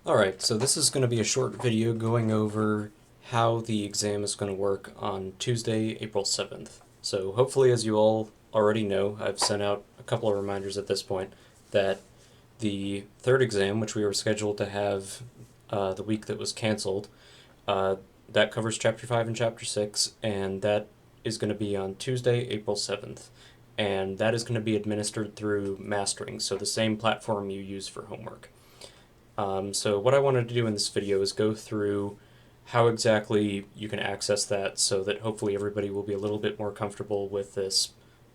Alright, so this is going to be a short video going over how the exam is going to work on Tuesday, April 7th. So hopefully, as you all already know, I've sent out a couple of reminders at this point that the third exam, which we were scheduled to have the week that was canceled, uh, that covers Chapter 5 and Chapter 6, and that is going to be on Tuesday, April 7th. And that is going to be administered through Mastering, so the same platform you use for homework. So what I wanted to do in this video is go through how exactly you can access that so that hopefully everybody will be a little bit more comfortable with this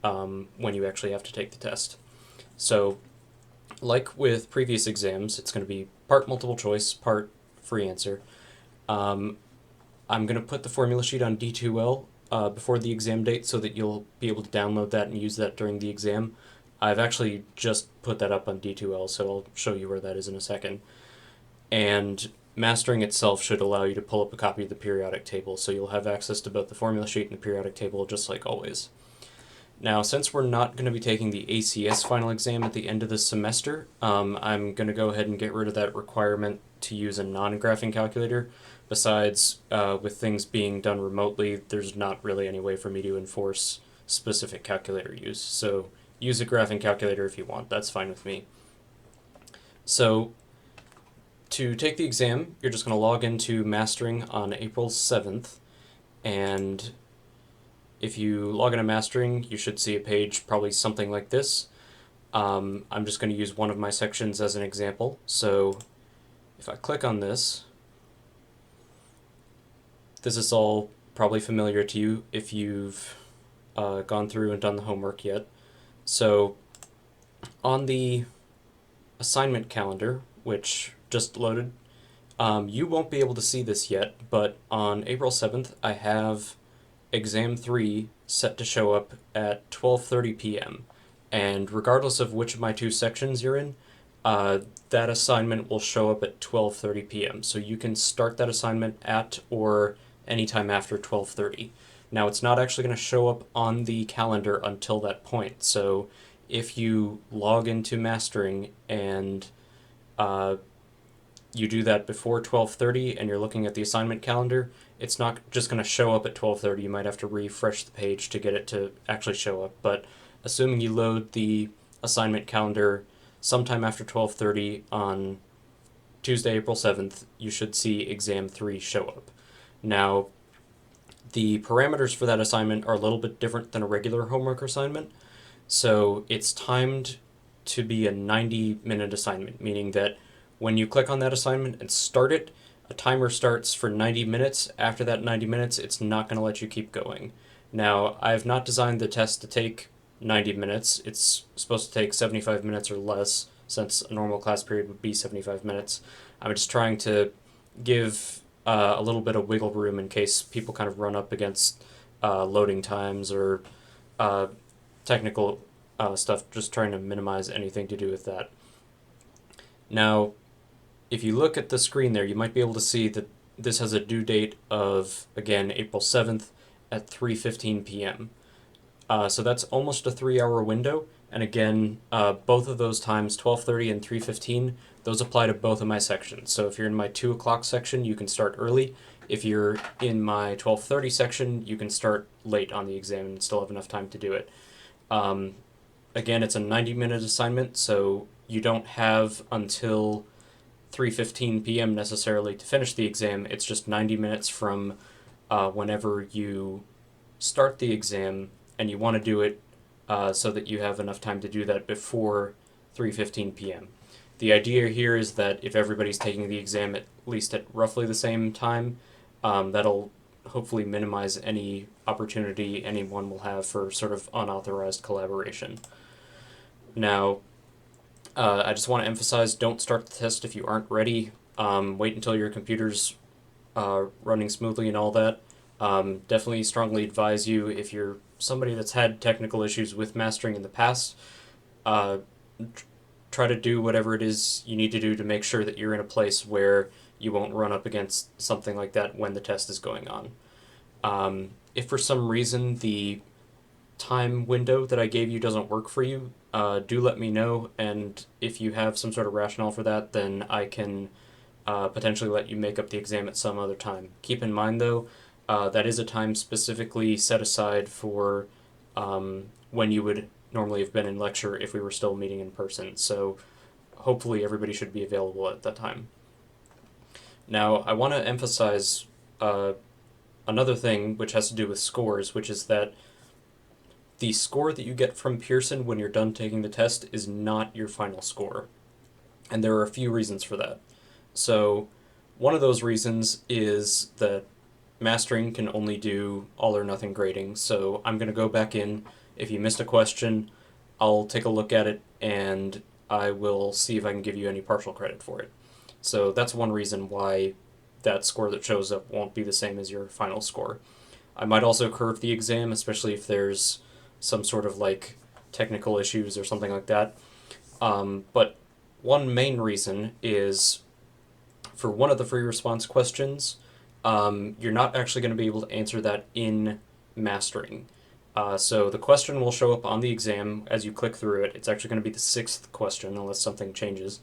when you actually have to take the test. So like with previous exams, it's going to be part multiple choice, part free answer. Um, I'm going to put the formula sheet on D2L before the exam date so that you'll be able to download that and use that during the exam. I've actually just put that up on D2L, so I'll show you where that is in a second. And Mastering itself should allow you to pull up a copy of the periodic table, so you'll have access to both the formula sheet and the periodic table just like always. Now, since we're not going to be taking the ACS final exam at the end of this semester, I'm going to go ahead and get rid of that requirement to use a non-graphing calculator. Besides, with things being done remotely, there's not really any way for me to enforce specific calculator use. So use a graphing calculator if you want, that's fine with me. So to take the exam, you're just going to log into Mastering on April 7th, and if you log into Mastering, you should see a page probably something like this. I'm just going to use one of my sections as an example. So if I click on this, this is all probably familiar to you if you've gone through and done the homework yet. So on the assignment calendar, which just loaded, you won't be able to see this yet, but on April 7th, I have Exam 3 set to show up at 12:30 p.m. And regardless of which of my two sections you're in, that assignment will show up at 12:30 p.m. So you can start that assignment at or anytime after 12:30. Now, it's not actually going to show up on the calendar until that point. So if you log into Mastering and uh, you do that before 12:30 and you're looking at the assignment calendar, it's not just going to show up at 12:30. You might have to refresh the page to get it to actually show up. But assuming you load the assignment calendar sometime after 12:30 on Tuesday, April 7th, you should see Exam 3 show up. Now, the parameters for that assignment are a little bit different than a regular homework assignment. So it's timed to be a 90-minute assignment, meaning that when you click on that assignment and start it, a timer starts for 90 minutes. After that 90 minutes, it's not going to let you keep going. Now, I have not designed the test to take 90 minutes. It's supposed to take 75 minutes or less, since a normal class period would be 75 minutes. I'm just trying to give a little bit of wiggle room in case people kind of run up against loading times or technical stuff, just trying to minimize anything to do with that. Now, if you look at the screen there, you might be able to see that this has a due date of, again, April 7th at 3:15 p.m. So that's almost a 3-hour window. And again, both of those times, 12:30 and 3:15, those apply to both of my sections. So if you're in my 2 o'clock section, you can start early. If you're in my 12:30 section, you can start late on the exam and still have enough time to do it. Again, it's a 90-minute assignment, so you don't have until 3:15 p.m. necessarily to finish the exam. It's just 90 minutes from whenever you start the exam, and you want to do it so that you have enough time to do that before 3:15 p.m. The idea here is that if everybody's taking the exam at least at roughly the same time, that'll hopefully minimize any opportunity anyone will have for sort of unauthorized collaboration. Now, I just want to emphasize, don't start the test if you aren't ready. Wait until your computer's running smoothly and all that. Definitely strongly advise you, if you're somebody that's had technical issues with Mastering in the past, try to do whatever it is you need to do to make sure that you're in a place where you won't run up against something like that when the test is going on. If for some reason the time window that I gave you doesn't work for you, do let me know, and if you have some sort of rationale for that, then I can potentially let you make up the exam at some other time. Keep in mind, though, that is a time specifically set aside for when you would normally have been in lecture if we were still meeting in person. So hopefully everybody should be available at that time. Now, I want to emphasize another thing which has to do with scores, which is that the score that you get from Pearson when you're done taking the test is not your final score. And there are a few reasons for that. So, one of those reasons is that mastering can only do all or nothing grading. So, I'm going to go back in. If you missed a question, I'll take a look at it and I will see if I can give you any partial credit for it. So, that's one reason why that score that shows up won't be the same as your final score. I might also curve the exam, especially if there's some sort of like technical issues or something like that. But one main reason is for one of the free response questions, you're not actually going to be able to answer that in mastering. So the question will show up on the exam as you click through it. It's actually going to be the 6th question unless something changes.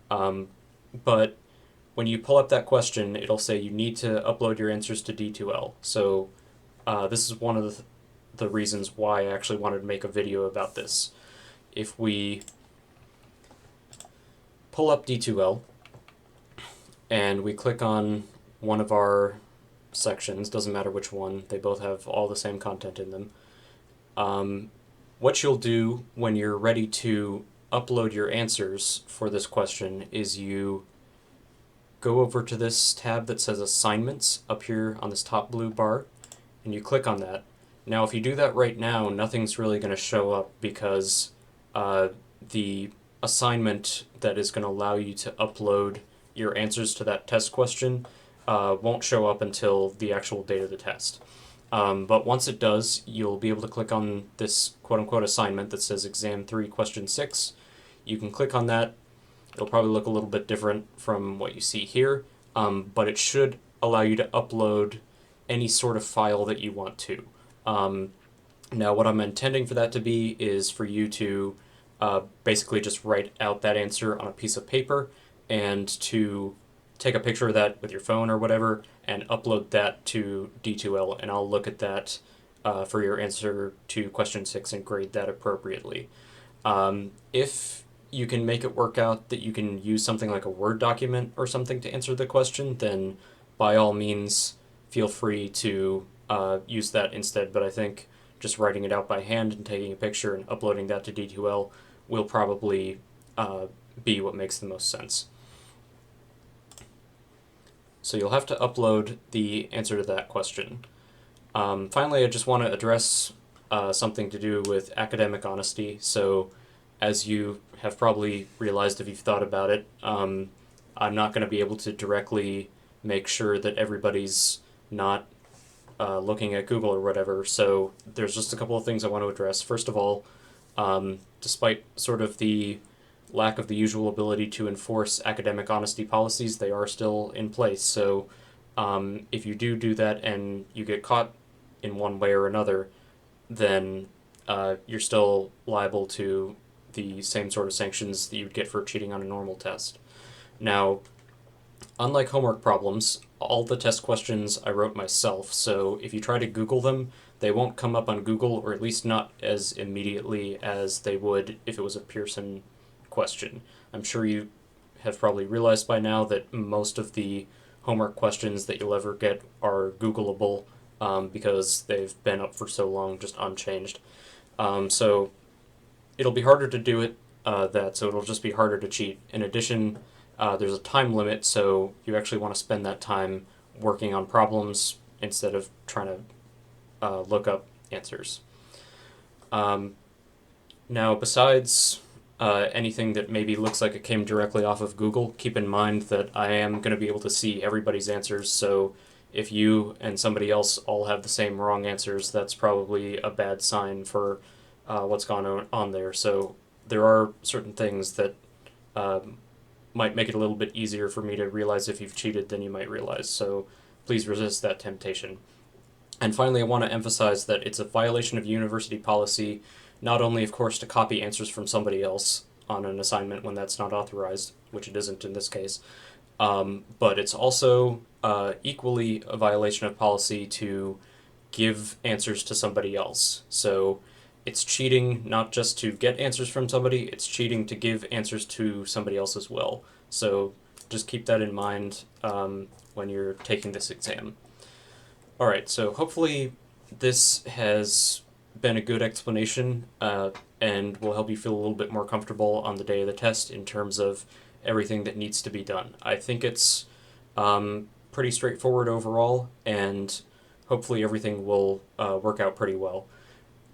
But when you pull up that question, it'll say you need to upload your answers to D2L. So this is one of the reasons why I actually wanted to make a video about this. If we pull up D2L and we click on one of our sections, doesn't matter which one, they both have all the same content in them. What you'll do when you're ready to upload your answers for this question is you go over to this tab that says Assignments up here on this top blue bar, and you click on that. Now, if you do that right now, nothing's really going to show up because the assignment that is going to allow you to upload your answers to that test question won't show up until the actual date of the test. But once it does, you'll be able to click on this quote-unquote assignment that says Exam 3, Question 6. You can click on that. It'll probably look a little bit different from what you see here, but it should allow you to upload any sort of file that you want to. Now, what I'm intending for that to be is for you to basically just write out that answer on a piece of paper and to take a picture of that with your phone or whatever and upload that to D2L, and I'll look at that for your answer to question 6 and grade that appropriately. If you can make it work out that you can use something like a Word document or something to answer the question, then by all means feel free to use that instead, but I think just writing it out by hand and taking a picture and uploading that to D2L will probably be what makes the most sense. So you'll have to upload the answer to that question. Finally, I just want to address something to do with academic honesty. So as you have probably realized if you've thought about it, I'm not going to be able to directly make sure that everybody's not looking at Google or whatever. So there's just a couple of things I want to address. First of all, despite sort of the lack of the usual ability to enforce academic honesty policies, they are still in place. So if you do that and you get caught in one way or another, then you're still liable to the same sort of sanctions that you'd get for cheating on a normal test. Now, unlike homework problems, all the test questions I wrote myself, so if you try to Google them, they won't come up on Google, or at least not as immediately as they would if it was a Pearson question. I'm sure you have probably realized by now that most of the homework questions that you'll ever get are Googleable because they've been up for so long, just unchanged. So it'll be harder to do it so it'll just be harder to cheat. In addition, there's a time limit, so you actually want to spend that time working on problems instead of trying to look up answers. Now, besides anything that maybe looks like it came directly off of Google, keep in mind that I am going to be able to see everybody's answers, so if you and somebody else all have the same wrong answers, that's probably a bad sign for what's gone on there. So there are certain things that might make it a little bit easier for me to realize if you've cheated than you might realize, so please resist that temptation. And finally, I want to emphasize that it's a violation of university policy, not only, of course, to copy answers from somebody else on an assignment when that's not authorized, which it isn't in this case, But it's also equally a violation of policy to give answers to somebody else. So it's cheating not just to get answers from somebody, it's cheating to give answers to somebody else as well. So just keep that in mind when you're taking this exam. All right, so hopefully this has been a good explanation and will help you feel a little bit more comfortable on the day of the test in terms of everything that needs to be done. I think it's pretty straightforward overall, and hopefully everything will work out pretty well.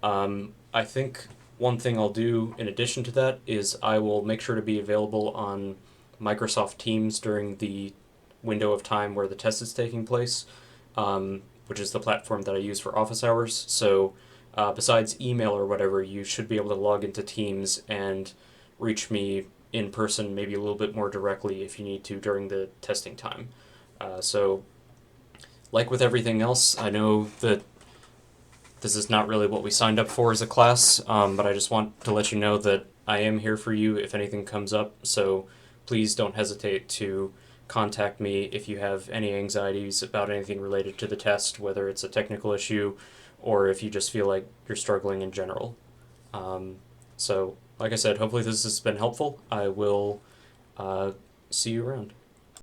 I think one thing I'll do in addition to that is I will make sure to be available on Microsoft Teams during the window of time where the test is taking place, which is the platform that I use for office hours. So, besides email or whatever, you should be able to log into Teams and reach me in person, maybe a little bit more directly if you need to during the testing time. So, like with everything else, I know that this is not really what we signed up for as a class, but I just want to let you know that I am here for you if anything comes up. So please don't hesitate to contact me if you have any anxieties about anything related to the test, whether it's a technical issue or if you just feel like you're struggling in general. So, like I said, hopefully this has been helpful. I will see you around.